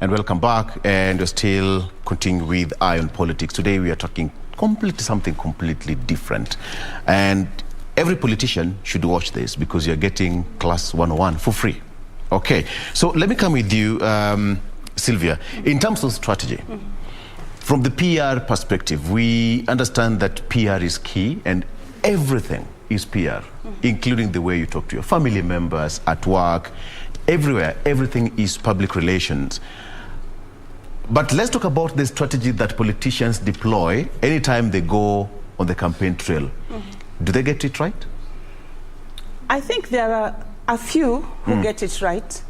And welcome back, and we're still continuing with Eye on Politics. Today we are talking something completely different. And every politician should watch this because you're getting class 101 for free. Okay, so let me come with you, Sylvia. In terms of strategy, from the PR perspective, we understand that PR is key and everything is PR, including the way you talk to your family members, at work, everywhere. Everything is public relations. But let's talk about the strategy that politicians deploy anytime they go on the campaign trail. Do they get it right? I think there are a few who get it right,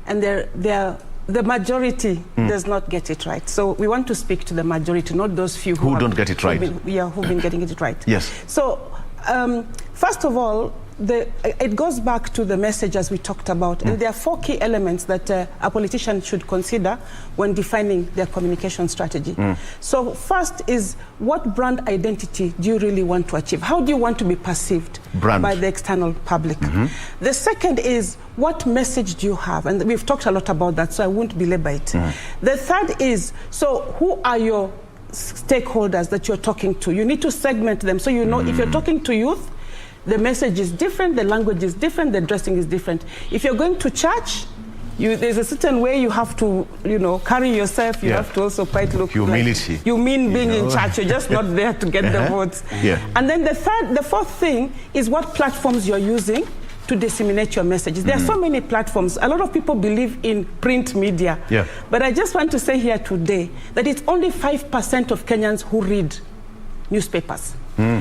and the majority does not get it right. So we want to speak to the majority, not those few who don't get it right. Who've been getting it right. Yes. So first of all, it goes back to the message as we talked about, and there are 4 key elements that a politician should consider when defining their communication strategy. So first is, what brand identity do you really want to achieve? How do you want to be perceived by the external public? The second is, what message do you have? And we've talked a lot about that, so I won't belabor it. The third is, so who are your stakeholders that you're talking to? You need to segment them so you know if you're talking to youth, the message is different, the language is different, the dressing is different. If you're going to church, there's a certain way you have to, carry yourself. You have to also quite look humility. Like you mean being in church. You're just not there to get the votes. And then the fourth thing is what platforms you're using to disseminate your messages. There are so many platforms. A lot of people believe in print media. But I just want to say here today that it's only 5% of Kenyans who read newspapers.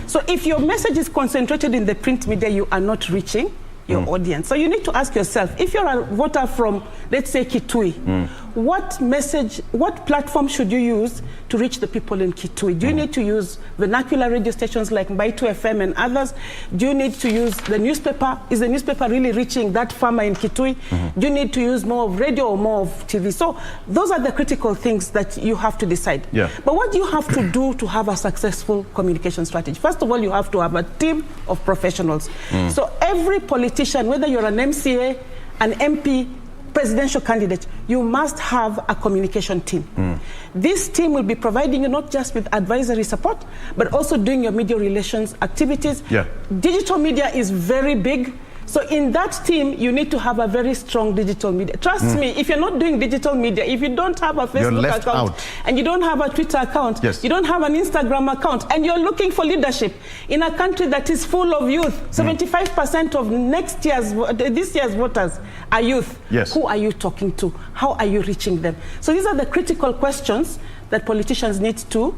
So if your message is concentrated in the print media, you are not reaching your audience. So you need to ask yourself, if you're a voter from, let's say, Kitui, what platform should you use to reach the people in Kitui? Do you need to use vernacular radio stations like Mbaitu FM and others? Do you need to use the newspaper? Is the newspaper really reaching that farmer in Kitui? Do you need to use more of radio or more of TV? So those are the critical things that you have to decide. But what do you have to do to have a successful communication strategy? First of all, you have to have a team of professionals. So every politician, whether you're an MCA, an MP, presidential candidate, you must have a communication team. This team will be providing you not just with advisory support, but also doing your media relations activities. Digital media is very big. So in that team, you need to have a very strong digital media. Trust me, if you're not doing digital media, if you don't have a Facebook account, and you don't have a Twitter account, you don't have an Instagram account, and you're looking for leadership in a country that is full of youth, 75% of this year's voters are youth. Who are you talking to? How are you reaching them? So these are the critical questions that politicians need to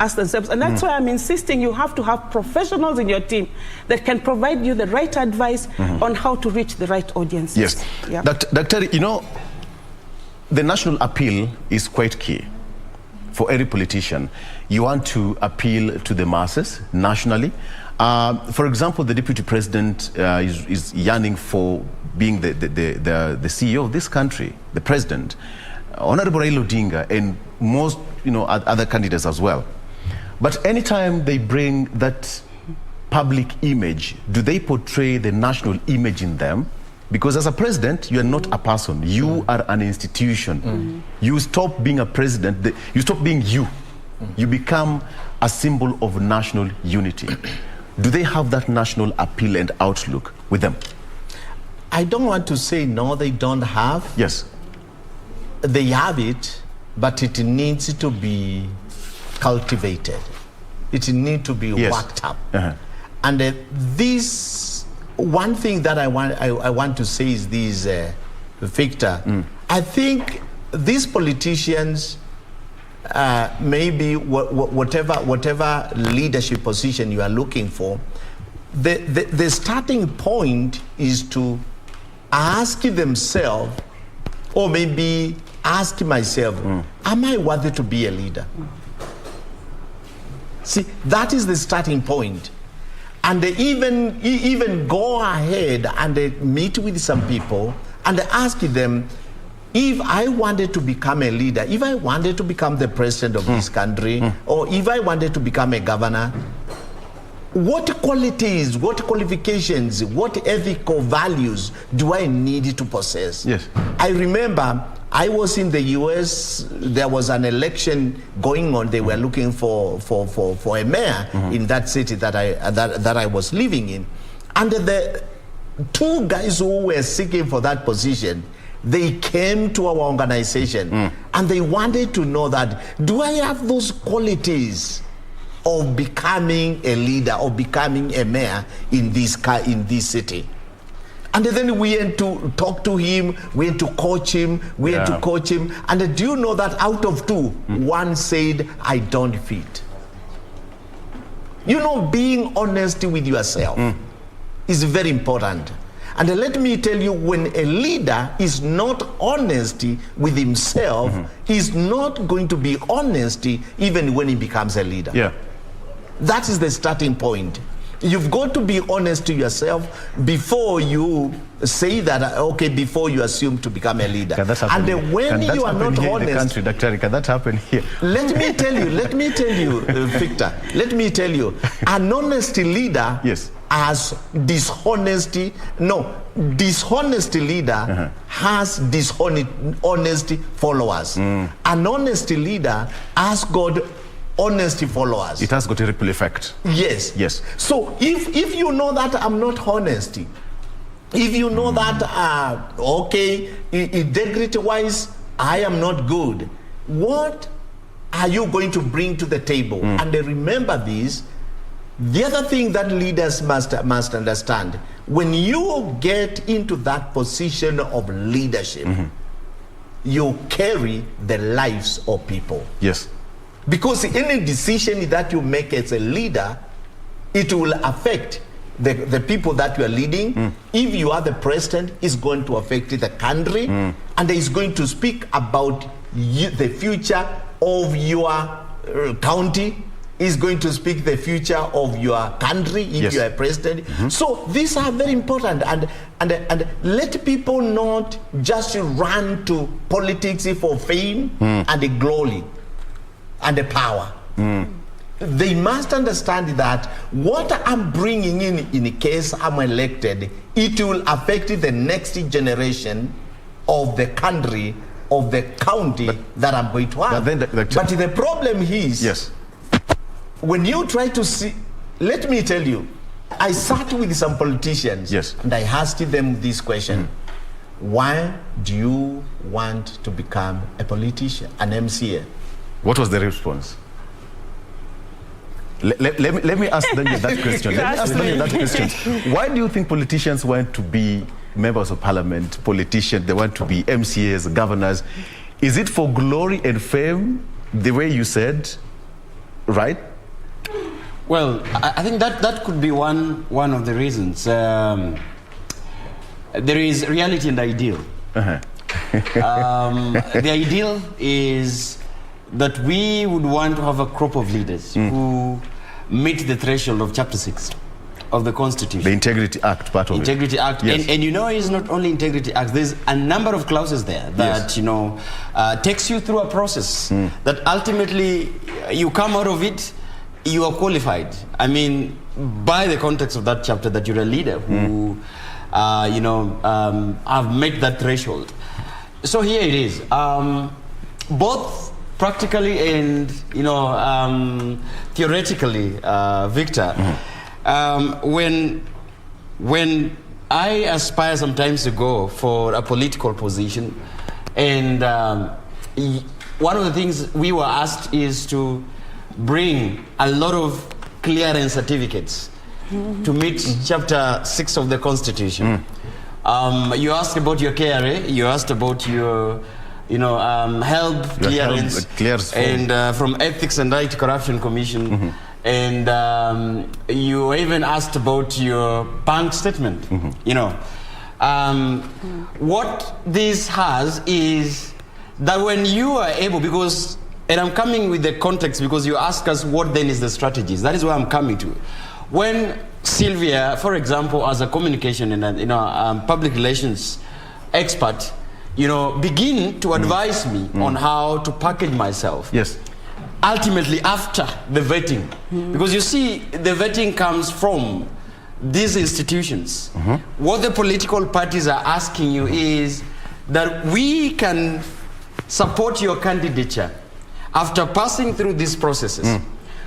ask themselves. And that's why I'm insisting you have to have professionals in your team that can provide you the right advice on how to reach the right audiences. Doctor, the national appeal is quite key for every politician. You want to appeal to the masses nationally. For example, the deputy president is yearning for being the CEO of this country, the president. Honorable Raila Odinga and most other candidates as well. But anytime they bring that public image, do they portray the national image in them? Because as a president, you are not a person. You are an institution. You stop being a president. You stop being you. You become a symbol of national unity. Do they have that national appeal and outlook with them? I don't want to say no, they don't have. They have it, but it needs to be cultivated. It needs to be worked up. And this one thing that I want to say is this, Victor. I think these politicians, maybe whatever leadership position you are looking for, the starting point is to ask themselves, or maybe ask myself, am I worthy to be a leader? See, that is the starting point. And even go ahead and meet with some people and ask them, if I wanted to become a leader, if I wanted to become the president of this country, or if I wanted to become a governor, what qualities, what qualifications, what ethical values do I need to possess? Yes. I remember I was in the US, there was an election going on. They were looking for a mayor in that city that I was living in. And the two guys who were seeking for that position, they came to our organization and they wanted to know that, do I have those qualities of becoming a leader or becoming a mayor in this city? And then we had to talk to him, we had to coach him, And do you know that out of two, one said, I don't fit. You know, being honest with yourself is very important. And let me tell you, when a leader is not honest with himself, he's not going to be honest even when he becomes a leader. Yeah. That is the starting point. You've got to be honest to yourself before you say that, okay, before you assume to become a leader. And when you are not honest, can that happen here? Let me tell you, Victor, let me tell you, an honest leader has dishonesty. No, dishonest leader has dishonest followers. An honest leader has got honesty followers. It has got a ripple effect. Yes. Yes. So if you know that I'm not honest, if you know that, okay, integrity-wise, I am not good, what are you going to bring to the table? And remember this, the other thing that leaders must understand, when you get into that position of leadership, you carry the lives of people. Yes. Because any decision that you make as a leader, it will affect the people that you are leading. If you are the president, it's going to affect the country, and it's going to speak about the future of your county. Is going to speak the future of your country if you are president. So these are very important, and let people not just run to politics for fame and the glory and the power. They must understand that what I'm bringing in case I'm elected, it will affect the next generation of the country, of the county that I'm going to have. But the problem is, when you try to see, let me tell you, I sat with some politicians and I asked them this question. Why do you want to become a politician, an MCA? What was the response? Let me ask Daniel that question. Why do you think politicians want to be members of parliament, politicians, they want to be MCAs, governors? Is it for glory and fame, the way you said, right? Well, I think that could be one of the reasons. There is reality and ideal. The ideal is that we would want to have a crop of leaders who meet the threshold of Chapter 6 of the Constitution. The Integrity Act part of Integrity Act. And you know, it's not only Integrity Act. There's a number of clauses there that, you know, takes you through a process that ultimately you come out of it, you are qualified. I mean, by the context of that chapter, that you're a leader who, you know, have met that threshold. So here it is. Both practically and, you know, theoretically, Victor, when I aspire sometimes to go for a political position, and one of the things we were asked is to bring a lot of clearance certificates to meet Chapter 6 of the Constitution. You asked about your KRA, you asked about your, you know, health clearance, and from Ethics and Anti-Corruption Commission, and you even asked about your bank statement. You know, what this has is that when you are able, because, and I'm coming with the context because you ask us what then is the strategies. That is where I'm coming to. When Sylvia, for example, as a communication and, you know, public relations expert, you know, begin to advise me on how to package myself. Yes. Ultimately, after the vetting, because you see, the vetting comes from these institutions. What the political parties are asking you is that we can support your candidature after passing through these processes,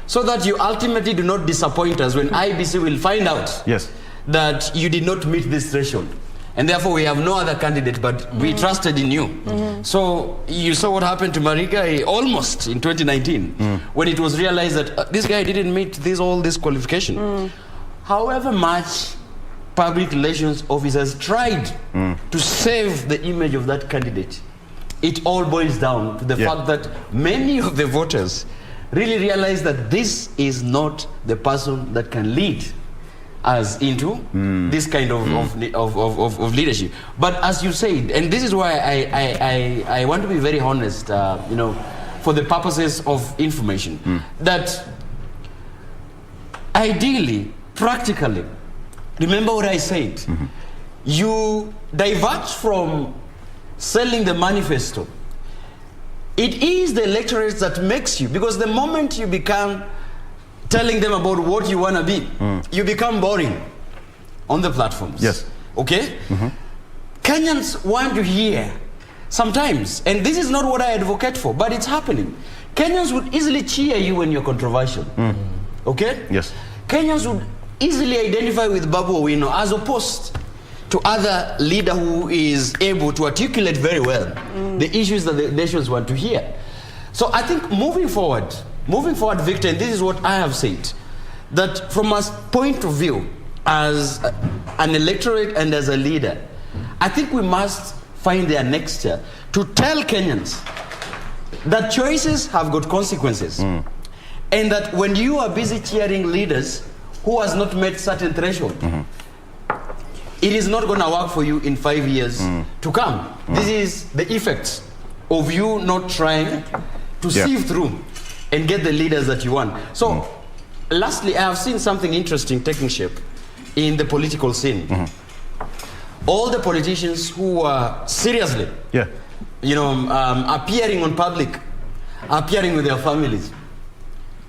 so that you ultimately do not disappoint us when IBC will find out that you did not meet this threshold. And therefore, we have no other candidate, but we trusted in you. So you saw what happened to Mariga almost in 2019, when it was realized that this guy didn't meet all these qualifications. However much public relations officers tried to save the image of that candidate, it all boils down to the fact that many of the voters really realize that this is not the person that can lead us into this kind of leadership. But as you said, and this is why I want to be very honest, you know, for the purposes of information, that ideally, practically, remember what I said, you diverge from selling the manifesto. It is the electorate that makes you, because the moment you become telling them about what you want to be, you become boring on the platforms. Yes. Okay? Kenyans want to hear sometimes, and this is not what I advocate for, but it's happening. Kenyans would easily cheer you when you're controversial. Okay? Yes. Kenyans would easily identify with Babu Owino as opposed to other leader who is able to articulate very well the issues that the nations want to hear. So I think moving forward, Victor, and this is what I have said, that from a point of view as an electorate and as a leader, I think we must find their next year to tell Kenyans that choices have got consequences, and that when you are busy cheering leaders who has not met certain threshold, it is not going to work for you in 5 years to come. This is the effects of you not trying to sieve through and get the leaders that you want. So, lastly, I have seen something interesting taking shape in the political scene. All the politicians who are seriously, you know, appearing on public, appearing with their families.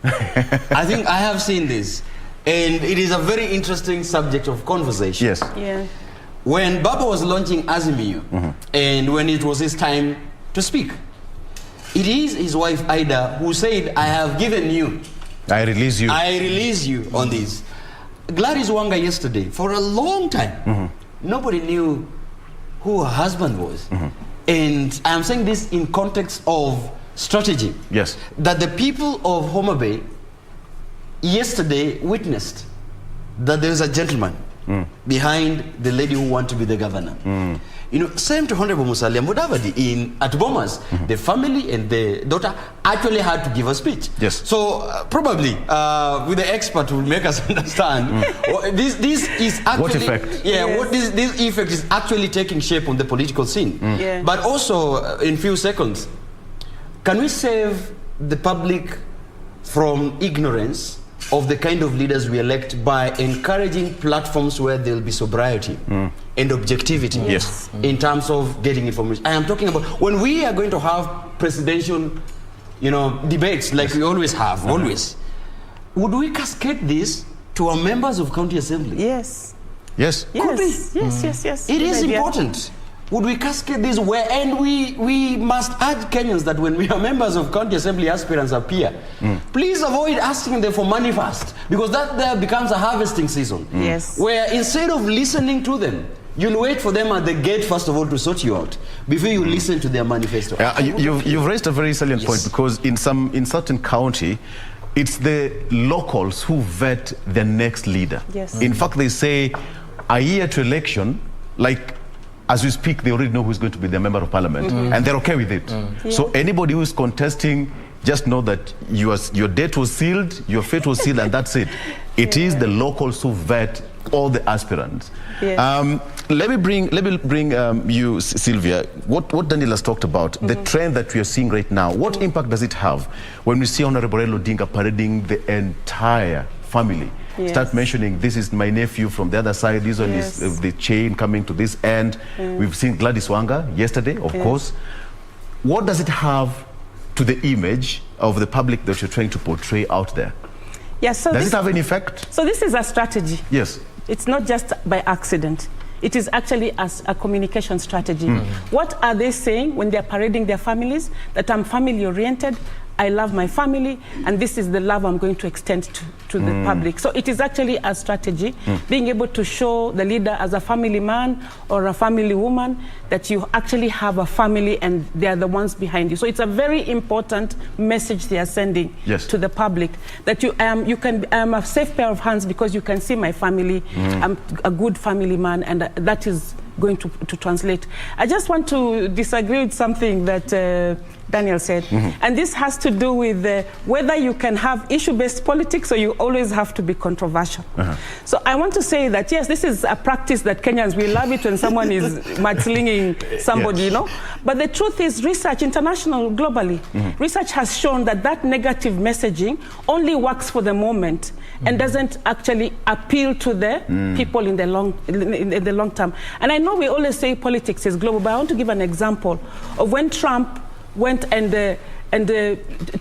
I think I have seen this. And it is a very interesting subject of conversation. Yes. Yeah. When Baba was launching Azimio, and when it was his time to speak, it is his wife Ida who said, I have given you. I release you on this. Gladys Wanga yesterday, for a long time, nobody knew who her husband was. And I'm saying this in context of strategy. Yes. That the people of Homa Bay yesterday witnessed that there is a gentleman behind the lady who wants to be the governor. You know, same to Honorable Musalia Mudavadi at Bomas. The family and the daughter actually had to give a speech. Yes. So probably with the expert who will make us understand this is actually what effect? What this effect is actually taking shape on the political scene. But also in few seconds, can we save the public from ignorance of the kind of leaders we elect by encouraging platforms where there will be sobriety and objectivity in terms of getting information? I am talking about when we are going to have presidential, you know, debates like we always have, would we cascade this to our members of county assembly? Yes. Yes. Could we? Yes. It is important. Would we cascade this where, and we must urge Kenyans that when we are members of county assembly aspirants appear, please avoid asking them for money first, because that there becomes a harvesting season. Yes. Where instead of listening to them, you'll wait for them at the gate first of all to sort you out before you listen to their manifesto. You've raised a very salient point, because in certain county, it's the locals who vet the next leader. Yes. In fact, they say a year to election, like, as we speak, they already know who's going to be the member of parliament, and they're okay with it. So anybody who is contesting, just know that your date was sealed, your fate was sealed, and that's it. It is the locals who vet all the aspirants. Yes. Let me bring you, Sylvia. What Daniel has talked about, the trend that we are seeing right now. What impact does it have when we see Honorable Raila Odinga parading the entire family? Yes. Start mentioning, this is my nephew from the other side, this one is the chain coming to this end. We've seen Gladys Wanga yesterday, of course. What does it have to the image of the public that you're trying to portray out there? Yes, so does it have any effect? So this is a strategy. Yes. It's not just by accident. It is actually as a communication strategy. What are they saying when they're parading their families? That I'm family oriented, I love my family, and this is the love I'm going to extend to the public. So it is actually a strategy, being able to show the leader as a family man or a family woman that you actually have a family and they are the ones behind you. So it's a very important message they are sending to the public, that I am a safe pair of hands because you can see my family. I'm a good family man, and that is going to translate. I just want to disagree with something that Daniel said, and this has to do with whether you can have issue-based politics or you always have to be controversial. So I want to say that yes, this is a practice that Kenyans, we love it when someone is mudslinging somebody, you know, but the truth is research, international, globally, research has shown that that negative messaging only works for the moment and doesn't actually appeal to the people in the long term. And I know we always say politics is global, but I want to give an example of when Trump went and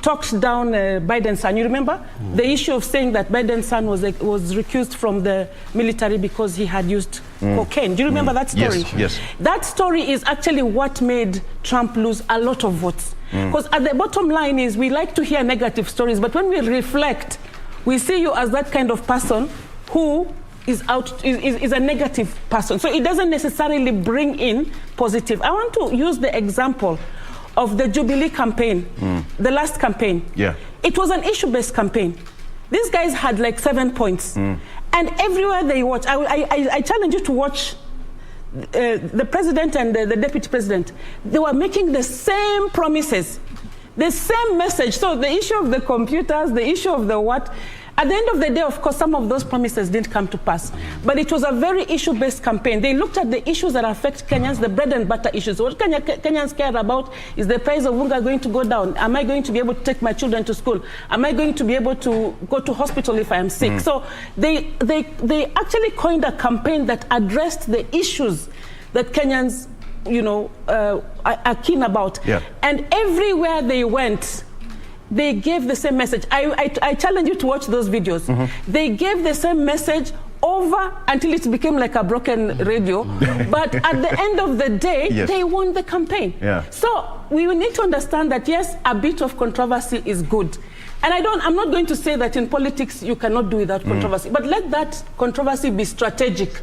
talked down Biden's son. You remember the issue of saying that Biden's son was recused from the military because he had used cocaine. Do you remember that story? Yes. That story is actually what made Trump lose a lot of votes. Because at the bottom line is we like to hear negative stories, but when we reflect, we see you as that kind of person who is a negative person. So it doesn't necessarily bring in positive. I want to use the example of the Jubilee campaign, the last campaign. It was an issue-based campaign. These guys had like 7 points. And everywhere they watch, I challenge you to watch the president and the deputy president. They were making the same promises, the same message. So the issue of the computers, the issue of the what, at the end of the day, of course, some of those promises didn't come to pass. But it was a very issue-based campaign. They looked at the issues that affect Kenyans, the bread and butter issues. What Kenyans care about is the price of unga going to go down. Am I going to be able to take my children to school? Am I going to be able to go to hospital if I am sick? So they actually coined a campaign that addressed the issues that Kenyans, you know, are keen about. And everywhere they went, they gave the same message. I challenge you to watch those videos. They gave the same message over until it became like a broken radio. But at the end of the day, they won the campaign. So we need to understand that yes, a bit of controversy is good. And I'm not going to say that in politics you cannot do without controversy, but let that controversy be strategic.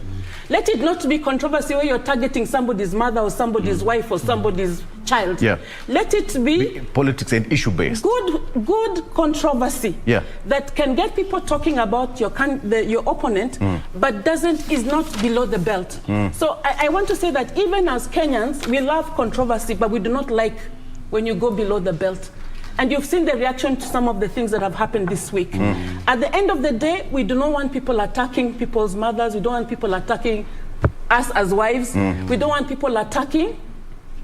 Let it not be controversy where you're targeting somebody's mother or somebody's wife or somebody's child. Let it be politics and issue-based. Good controversy that can get people talking about your opponent, but is not below the belt. So I want to say that even as Kenyans, we love controversy, but we do not like when you go below the belt. And you've seen the reaction to some of the things that have happened this week. At the end of the day, we do not want people attacking people's mothers. We don't want people attacking us as wives. We don't want people attacking,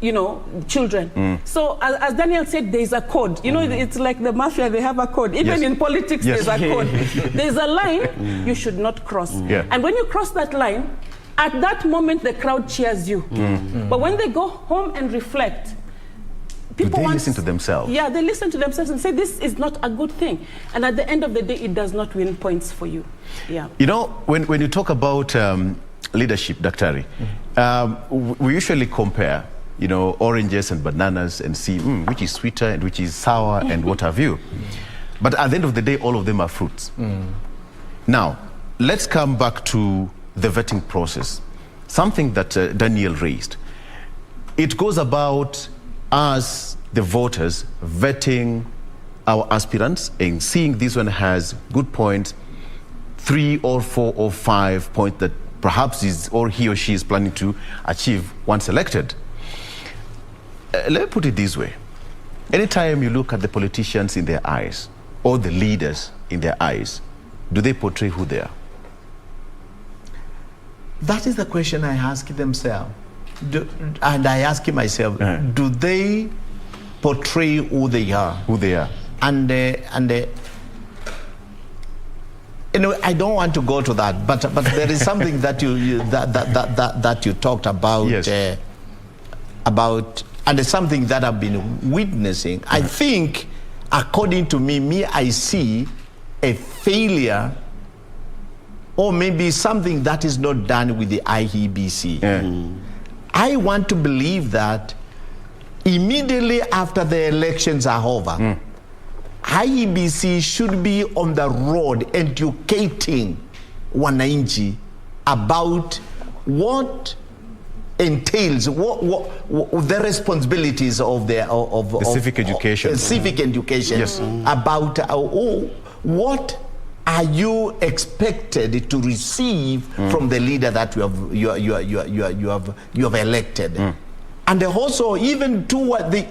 you know, children. So as Daniel said, there's a code. You know, it's like the mafia, they have a code. Even in politics, there's a code. There's a line you should not cross. And when you cross that line, at that moment, the crowd cheers you. But when they go home and reflect, people listen to themselves. Yeah, they listen to themselves and say, this is not a good thing. And at the end of the day, it does not win points for you. You know, when you talk about leadership, Daktari, we usually compare, you know, oranges and bananas and see which is sweeter and which is sour and what have you. But at the end of the day, all of them are fruits. Now, let's come back to the vetting process. Something that Daniel raised. It goes about us, the voters, vetting our aspirants and seeing this one has good points, 3 or 4 or 5 points that perhaps he or she is planning to achieve once elected. Let me put it this way. Anytime you look at the politicians in their eyes or the leaders in their eyes, do they portray who they are? That is the question I ask themselves. And I ask myself, do they portray who they are? Who they are. And you know, I don't want to go to that, but there is something that you talked about, and it's something that I've been witnessing. I think, according to me, I see a failure or maybe something that is not done with the IEBC. I want to believe that immediately after the elections are over, IEBC should be on the road educating wananchi about what entails what the responsibilities of the civic education. Civic education. Yes. About what are you expected to receive from the leader that you have elected, and also even to what the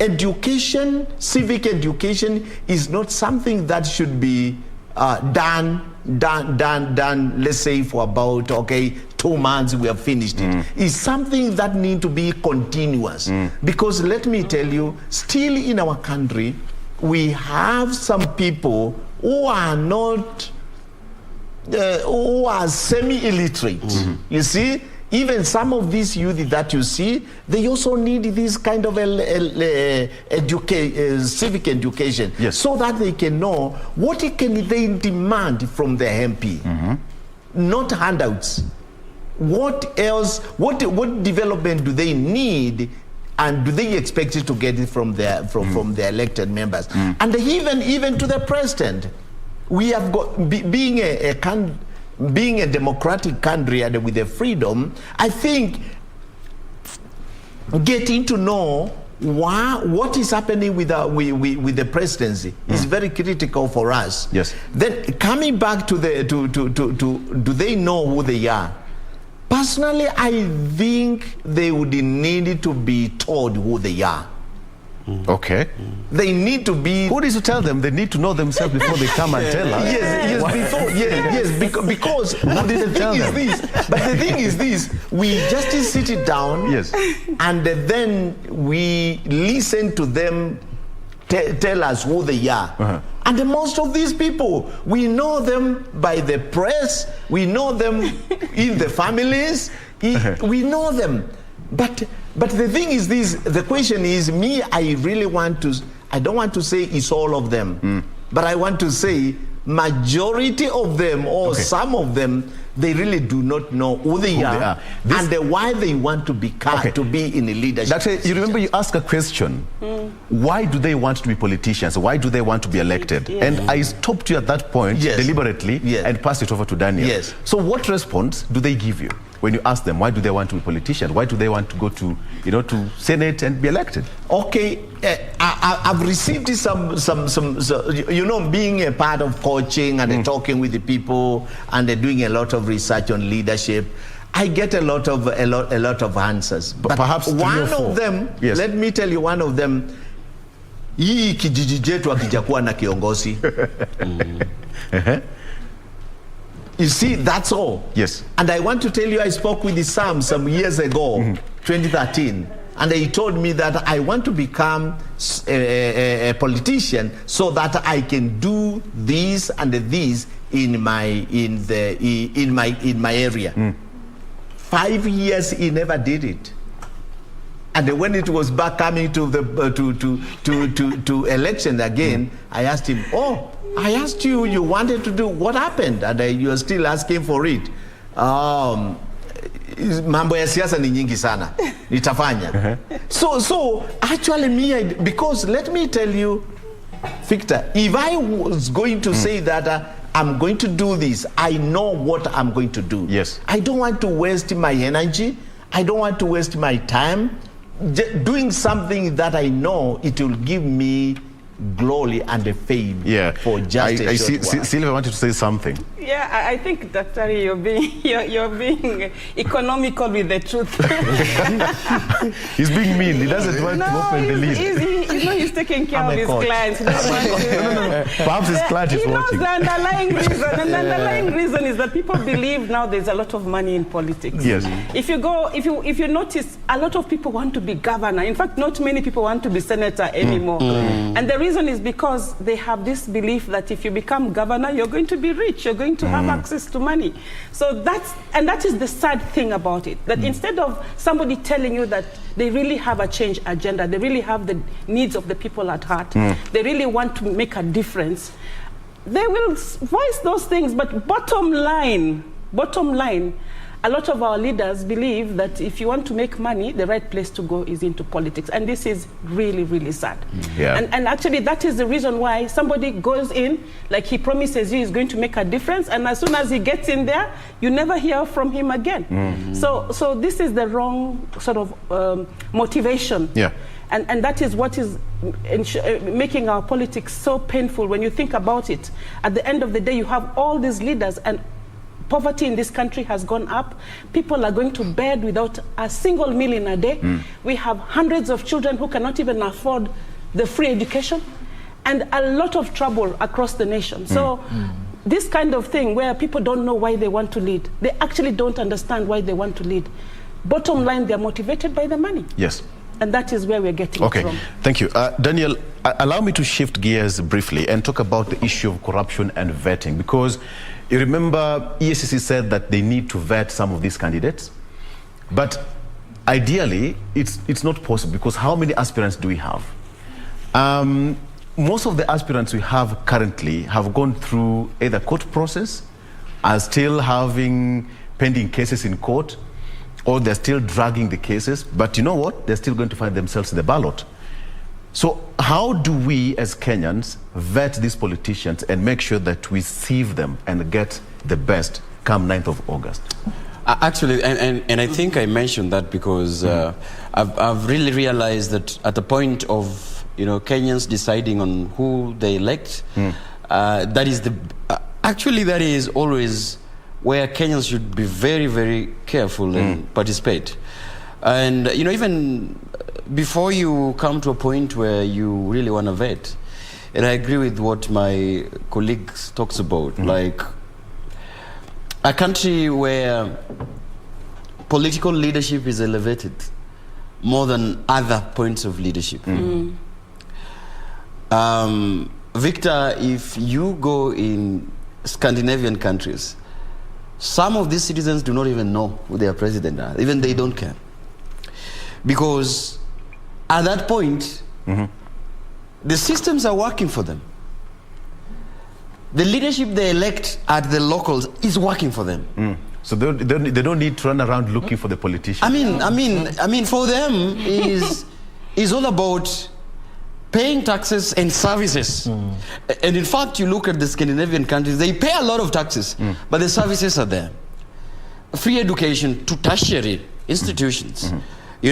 education, civic education, is not something that should be done. Let's say for about 2 months we have finished it. It's something that need to be continuous, because let me tell you, still in our country we have some people who are not who are semi-illiterate. You see, even some of these youth that you see, they also need this kind of civic education, so that they can know what can they demand from their MP, not handouts. What else? What development do they need, and do they expect to get it from their elected members? And even to the president, we have got being a democratic country and with the freedom, I think getting to know what is happening with the presidency is very critical for us. Yes. Then coming back to do they know who they are? Personally, I think they would need to be told who they are. Okay. They need to be. Who needs to tell them? They need to know themselves before they come and tell us. Because the thing is this, we just sit it down, and then we listen to them tell us who they are. And most of these people, we know them by the press, we know them in the families, we know them. But the thing is this, the question is, I don't want to say it's all of them, but I want to say majority of them, or some of them, they really do not know who they are. And why they want to become to be in a leadership. That's it. You remember you asked a question, why do they want to be politicians? Why do they want to be elected? And I stopped you at that point deliberately and passed it over to Daniel. So what response do they give you when you ask them why do they want to be politicians? Why do they want to go to to Senate and be elected? Okay, I've received some being a part of coaching and talking with the people and doing a lot of research on leadership. I get a lot of answers. But perhaps one of them, let me tell you, one of them, hii kijiji jetu hakijakuwa na kiongozi. You see, that's all. Yes. And I want to tell you, I spoke with the Sam some years ago, 2013, and he told me that I want to become a politician so that I can do this and this in my area. 5 years he never did it. And when it was back coming to the to election again, I asked him, I asked you, you wanted to do, what happened? And you are still asking for it. Mambo ya siasa ni nyingi sana. Nitafanya. So actually because let me tell you, Victor, if I was going to say that I'm going to do this, I know what I'm going to do. Yes. I don't want to waste my energy. I don't want to waste my time doing something that I know it will give me glory and the fame for just a short while. Sylvia wanted to say something. Yeah, I think, Dr. You're being economical with the truth. He's being mean. He doesn't want to open the list. He's taking care of his clients. Perhaps his client is watching. The underlying reason, and the underlying reason is that people believe now there's a lot of money in politics. Yes. If you notice, a lot of people want to be governor. In fact, not many people want to be senator anymore. And the reason is because they have this belief that if you become governor, you're going to be rich, you're going to have access to money. So that is the sad thing about it, that instead of somebody telling you that they really have a change agenda, they really have the needs of the people at heart, they really want to make a difference, they will voice those things, but bottom line, a lot of our leaders believe that if you want to make money, the right place to go is into politics. And this is really, really sad. Yeah. And actually, that is the reason why somebody goes in, like he promises you he's going to make a difference, and as soon as he gets in there, you never hear from him again. So this is the wrong sort of motivation. Yeah. And that is what is making our politics so painful when you think about it. At the end of the day, you have all these leaders, and poverty in this country has gone up. People are going to bed without a single meal in a day. We have hundreds of children who cannot even afford the free education, and a lot of trouble across the nation. So this kind of thing where people don't know why they want to lead, they actually don't understand why they want to lead. Bottom line, they're motivated by the money. Yes. And that is where we're getting it from. Thank you. Daniel, allow me to shift gears briefly and talk about the issue of corruption and vetting, because you remember EACC said that they need to vet some of these candidates, but ideally it's not possible, because how many aspirants do we have? Most of the aspirants we have currently have gone through either court process, are still having pending cases in court, or they're still dragging the cases, but you know what? They're still going to find themselves in the ballot. So how do we as Kenyans vet these politicians and make sure that we sieve them and get the best come 9th of August? Actually, and I think I mentioned that because I've really realized that at the point of Kenyans deciding on who they elect, that is that is always where Kenyans should be very, very careful and participate. And even before you come to a point where you really want to vet, and I agree with what my colleagues talks about, like a country where political leadership is elevated more than other points of leadership. Victor, if you go in Scandinavian countries, some of these citizens do not even know who their president are. Even they don't care. Because at that point, the systems are working for them. The leadership they elect at the locals is working for them. So they don't need to run around looking for the politician. I mean, for them is all about paying taxes and services. And in fact, you look at the Scandinavian countries, they pay a lot of taxes, but the services are there. Free education to tertiary institutions. They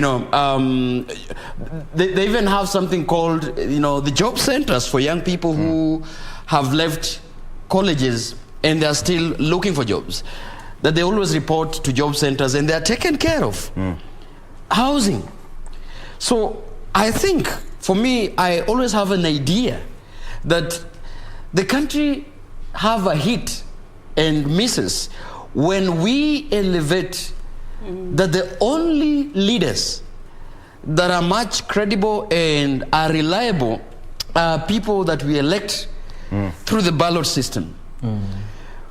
even have something called, the job centers for young people who have left colleges and they are still looking for jobs. That they always report to job centers and they are taken care of. Housing. So I think, for me, I always have an idea that the country have a hit and misses when we elevate that the only leaders that are much credible and are reliable are people that we elect through the ballot system.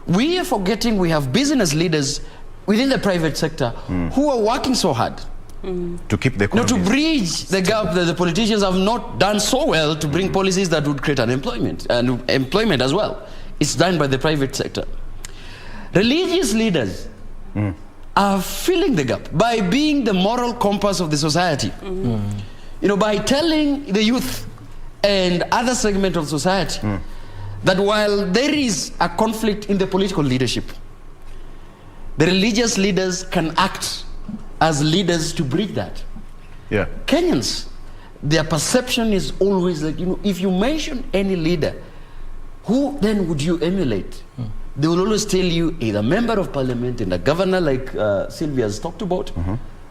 We are forgetting we have business leaders within the private sector who are working so hard to keep the economy. To bridge the gap that the politicians have not done so well to bring policies that would create unemployment and employment as well. It's done by the private sector. Religious leaders are filling the gap by being the moral compass of the society. By telling the youth and other segment of society that while there is a conflict in the political leadership, the religious leaders can act as leaders to bridge that. Kenyans, their perception is always like, if you mention any leader, who then would you emulate? They will always tell you either member of parliament and a governor like Sylvia has talked about,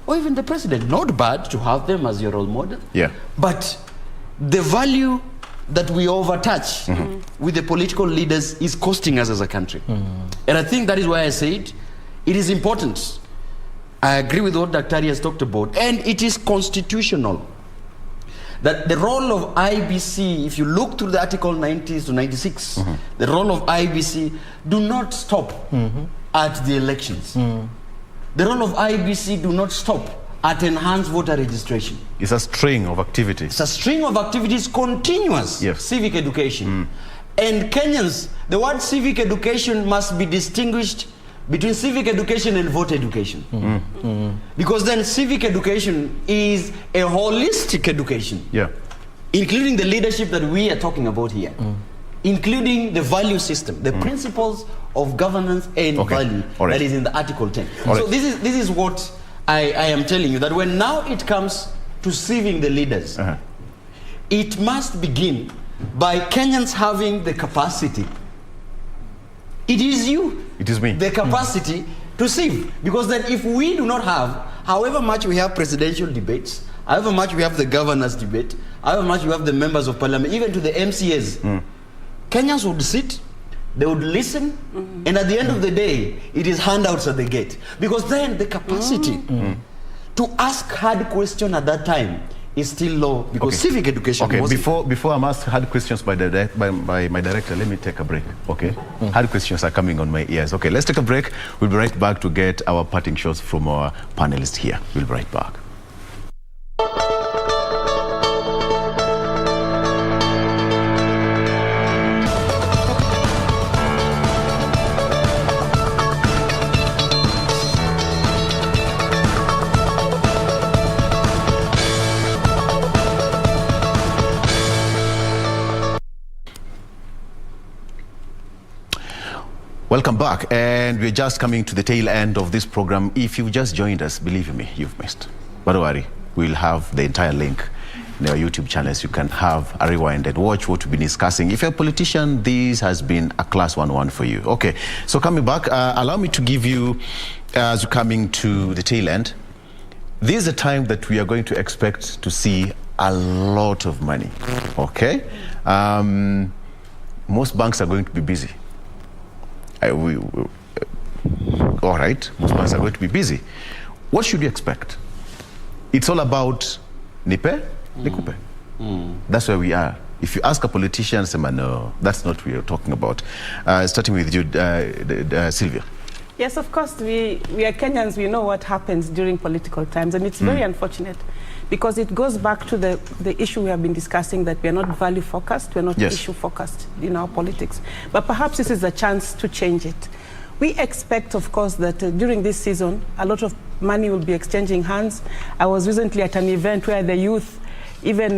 or even the president. Not bad to have them as your role model. But the value that we overtouch with the political leaders is costing us as a country. And I think that is why I said it is important. I agree with what Dr. has talked about, and it is constitutional that the role of IBC, if you look through the Article 90 to 96, the role of IBC do not stop at the elections. The role of IBC do not stop at enhanced voter registration. It's a string of activities. It's a string of activities, continuous civic education. And Kenyans, the word civic education must be distinguished between civic education and voter education. Because then civic education is a holistic education, including the leadership that we are talking about here, including the value system, the principles of governance and value that is in the Article 10. So this is what I am telling you, that when now it comes to sieving the leaders, it must begin by Kenyans having the capacity. It is you. It is me. The capacity to sieve. Because then if we do not have, however much we have presidential debates, however much we have the governors' debate, however much we have the members of parliament, even to the MCAs, Kenyans would sit, they would listen, and at the end of the day, it is handouts at the gate. Because then the capacity to ask hard questions at that time is still low, because civic education before I'm asked hard questions by my director, let me take a break. Hard questions are coming on my ears. Let's take a break. We'll be right back to get our parting shots from our panelists here. We'll be right back. Welcome back, and we're just coming to the tail end of this program. If you've just joined us, believe me, you've missed. But don't worry, we'll have the entire link in our YouTube channels. You can have a rewind and watch what we've been discussing. If you're a politician, this has been a class 1-1 for you. So coming back, allow me to give you, as we're coming to the tail end, this is a time that we are going to expect to see a lot of money. Most banks are going to be busy. All right, most banks are going to be busy. What should you expect? It's all about nipe, nikupe. That's where we are. If you ask a politician, say, no, that's not what we are talking about. Starting with you, Sylvia. Yes, of course, we are Kenyans, we know what happens during political times, and it's very unfortunate, because it goes back to the issue we have been discussing, that we are not value-focused, we are not issue-focused in our politics. But perhaps this is a chance to change it. We expect, of course, that during this season, a lot of money will be exchanging hands. I was recently at an event where the youth even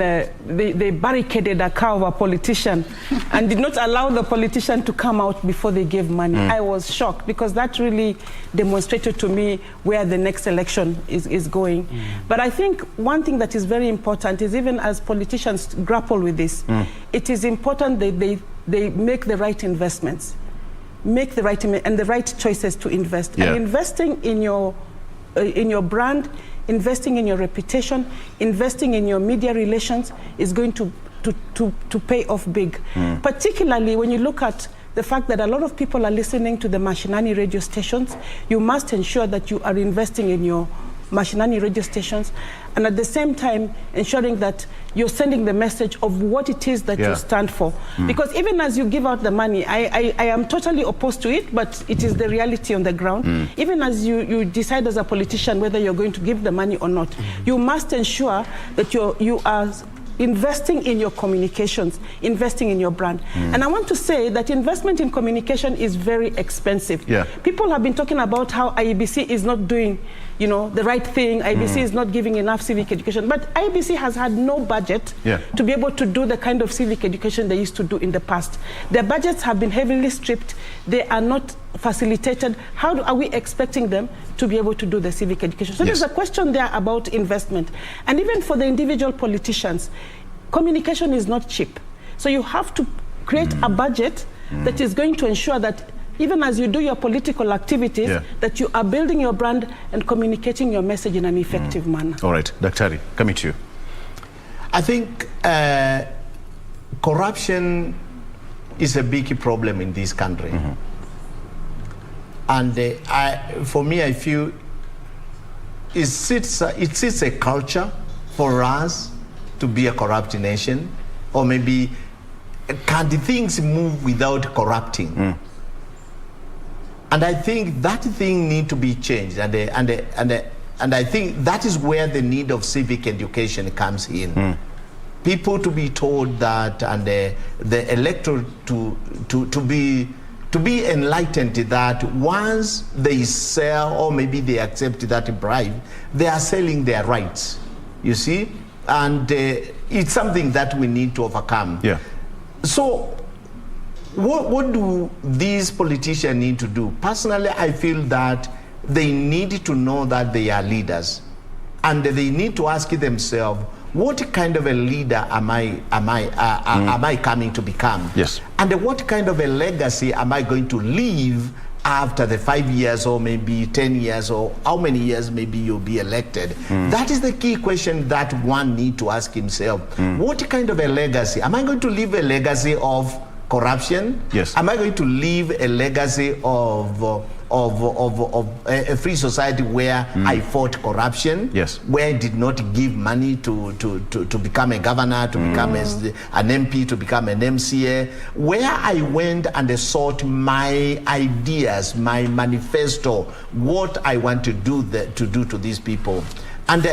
they barricaded a car of a politician and did not allow the politician to come out before they gave money. I was shocked, because that really demonstrated to me where the next election is going. But I think one thing that is very important is, even as politicians grapple with this, it is important that they make the right investments, make the right and the right choices to invest. And investing in your brand, investing in your reputation, investing in your media relations is going to pay off big. Particularly when you look at the fact that a lot of people are listening to the mashinani radio stations. You must ensure that you are investing in your mashinani radio stations, and at the same time ensuring that you're sending the message of what it is that you stand for. Because even as you give out the money, I am totally opposed to it, but it is the reality on the ground. Even as you decide as a politician whether you're going to give the money or not, you must ensure that you are investing in your communications, investing in your brand. And I want to say that investment in communication is very expensive. People have been talking about how IEBC is not doing, the right thing. IEBC is not giving enough civic education. But IEBC has had no budget to be able to do the kind of civic education they used to do in the past. Their budgets have been heavily stripped. They are not facilitated. How are we expecting them to be able to do the civic education? So there's a question there about investment. And even for the individual politicians, communication is not cheap. So you have to create a budget that is going to ensure that even as you do your political activities, that you are building your brand and communicating your message in an effective manner. All right, Daktari, coming to you. I think corruption is a big problem in this country. And for me, I feel it's a culture for us to be a corrupt nation, or maybe can the things move without corrupting? And I think that thing need to be changed, and I think that is where the need of civic education comes in. people to be told that, and the electorate to be enlightened that once they sell or maybe they accept that bribe, they are selling their rights, you see, and it's something that we need to overcome. Yeah. So what do these politicians need to do? Personally, I feel that they need to know that they are leaders, and they need to ask themselves, what kind of a leader am I coming to become? Yes. And what kind of a legacy am I going to leave after the 5 years or maybe 10 years or how many years maybe you'll be elected? That is the key question that one need to ask himself. What kind of a legacy? Am I going to leave a legacy of corruption? Yes. Am I going to leave a legacy of a free society where I fought corruption? Yes. Where I did not give money to become a governor, to become an MP, to become an MCA, where I went and sought my ideas, my manifesto, what I want to do to these people. And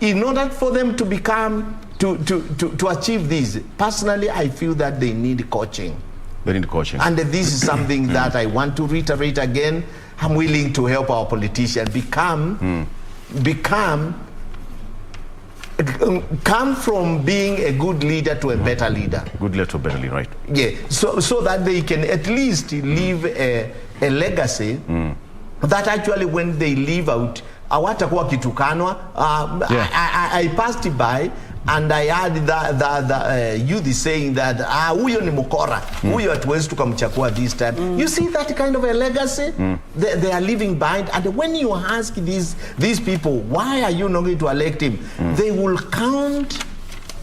in order for them to become, to achieve this, personally, I feel that they need coaching. They need coaching. And this is something that I want to reiterate again. I'm willing to help our politicians come from being a good leader to a better leader. Good leader to a better leader, right? Yeah, so that they can at least leave a legacy that actually when they leave out, awatakuwa kitukanwa. I passed by and I heard the youth saying that huyo ni mukora, huyo hatuwezi tukamchagua this time. You see that kind of a legacy they are leaving behind, and when you ask these people, why are you not going to elect him, they will count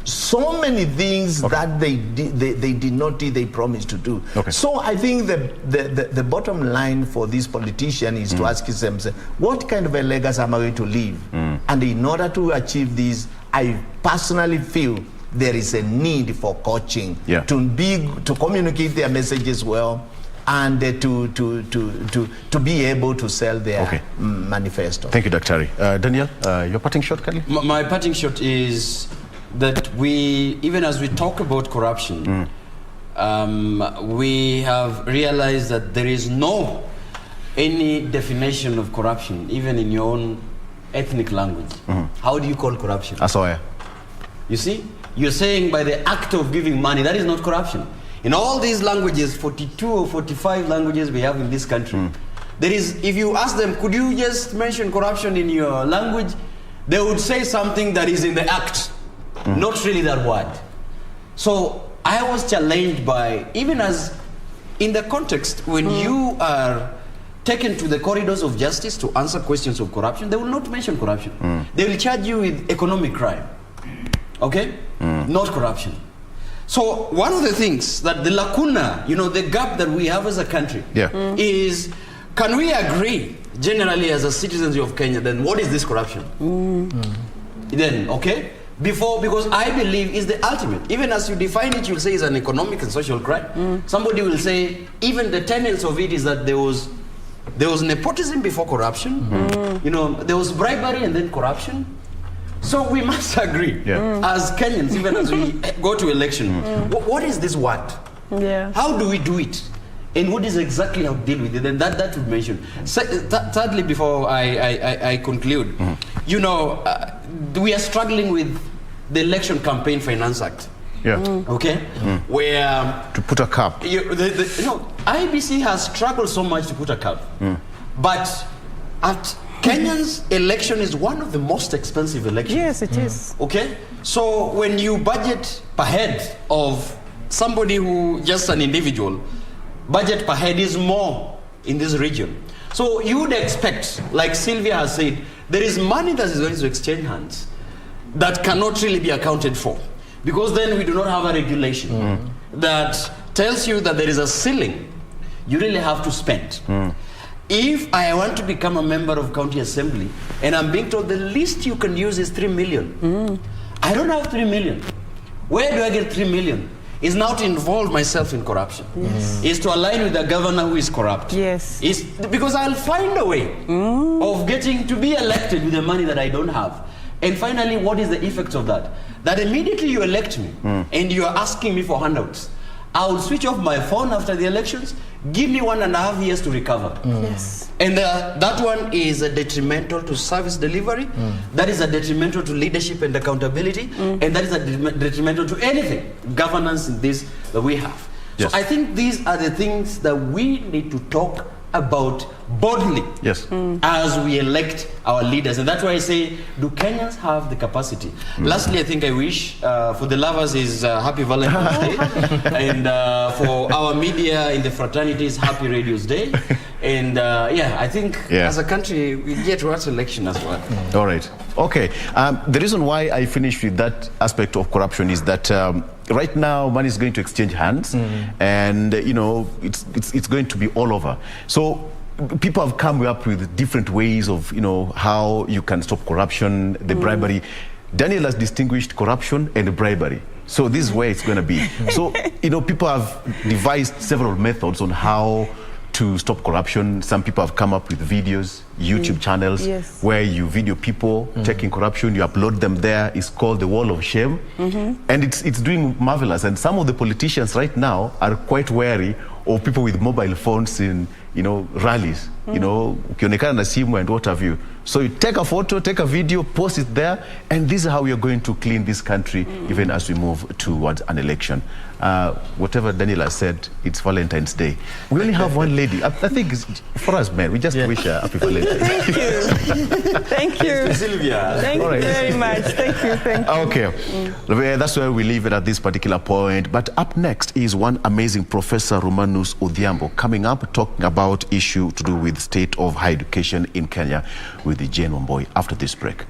so many things that they did not do, they promised to do. So I think the bottom line for this politician is to ask themselves, what kind of a legacy am I going to leave? And in order to achieve this, I personally feel there is a need for coaching to communicate their messages well, and to be able to sell their manifesto. Thank you, Dr. Daniel, your parting shot, Kelly? My parting shot is that we, even as we talk about corruption, we have realized that there is no any definition of corruption, even in your own ethnic language. How do you call corruption? Asoya. You see, you're saying by the act of giving money, that is not corruption. In all these languages, 42 or 45 languages we have in this country, there is, if you ask them, could you just mention corruption in your language, they would say something that is in the act, not really that word. So I was challenged by, even as in the context, when you are taken to the corridors of justice to answer questions of corruption, they will not mention corruption. They will charge you with economic crime, okay? Not corruption. So one of the things that the lacuna, you know, the gap that we have as a country is, can we agree generally as a citizens of Kenya, then what is this corruption? Then, okay? Because I believe is the ultimate. Even as you define it, you'll say it's an economic and social crime. Somebody will say, even the tenets of it is that there was nepotism before corruption. You know, there was bribery and then corruption. So we must agree as Kenyans, even as we go to election, what is this word? How do we do it? And what is exactly how to deal with it? And that would mention. Thirdly, before I conclude, you know, we are struggling with the Election Campaign Finance Act. Okay? Where to put a cap. IBC has struggled so much to put a cap. But at Kenyan's election is one of the most expensive elections. Yes, it is. Okay? So when you budget per head of somebody who, just an individual, budget per head is more in this region. So you would expect, like Sylvia has said, there is money that is going to exchange hands that cannot really be accounted for. Because then we do not have a regulation that tells you that there is a ceiling you really have to spend. If I want to become a member of county assembly and I'm being told the least you can use is 3 million, I don't have 3 million. Where do I get 3 million? Is now to involve myself in corruption. Is to align with a governor who is corrupt. Is because I'll find a way of getting to be elected with the money that I don't have. And finally, what is the effect of that? That immediately you elect me and you are asking me for handouts. I will switch off my phone after the elections. Give me 1.5 years to recover. Yes. And that one is detrimental to service delivery. That is detrimental to leadership and accountability. And that is detrimental to anything, governance in this that we have. Yes. So I think these are the things that we need to talk about boldly as we elect our leaders. And that's why I say, do Kenyans have the capacity? Lastly, I think I wish for the lovers is Happy Valentine's Day. And for our media in the fraternities, Happy Radio's Day. And I think as a country, we get to watch election as well. All right. Okay. The reason why I finished with that aspect of corruption is that right now money is going to exchange hands, and it's going to be all over. So people have come up with different ways of how you can stop corruption, the bribery. Daniel has distinguished corruption and bribery. So this is where it's going to be. So people have devised several methods on how to stop corruption. Some people have come up with videos, YouTube channels, where you video people taking corruption, you upload them there. It's called the Wall of Shame. And it's doing marvelous. And some of the politicians right now are quite wary of people with mobile phones in rallies, ukionekana na simu and what have you. So you take a photo, take a video, post it there, and this is how we are going to clean this country even as we move towards an election. Whatever Daniela said, it's Valentine's Day. We only have one lady. I think it's, for us men, we just wish her happy Valentine's. Thank you. Thank you. Sylvia. Thank you very much. Thank you. Thank you. Okay. That's where we leave it at this particular point. But up next is one amazing Professor Romanus Odhiambo coming up talking about issue to do with state of higher education in Kenya with the Jane Wamboi after this break.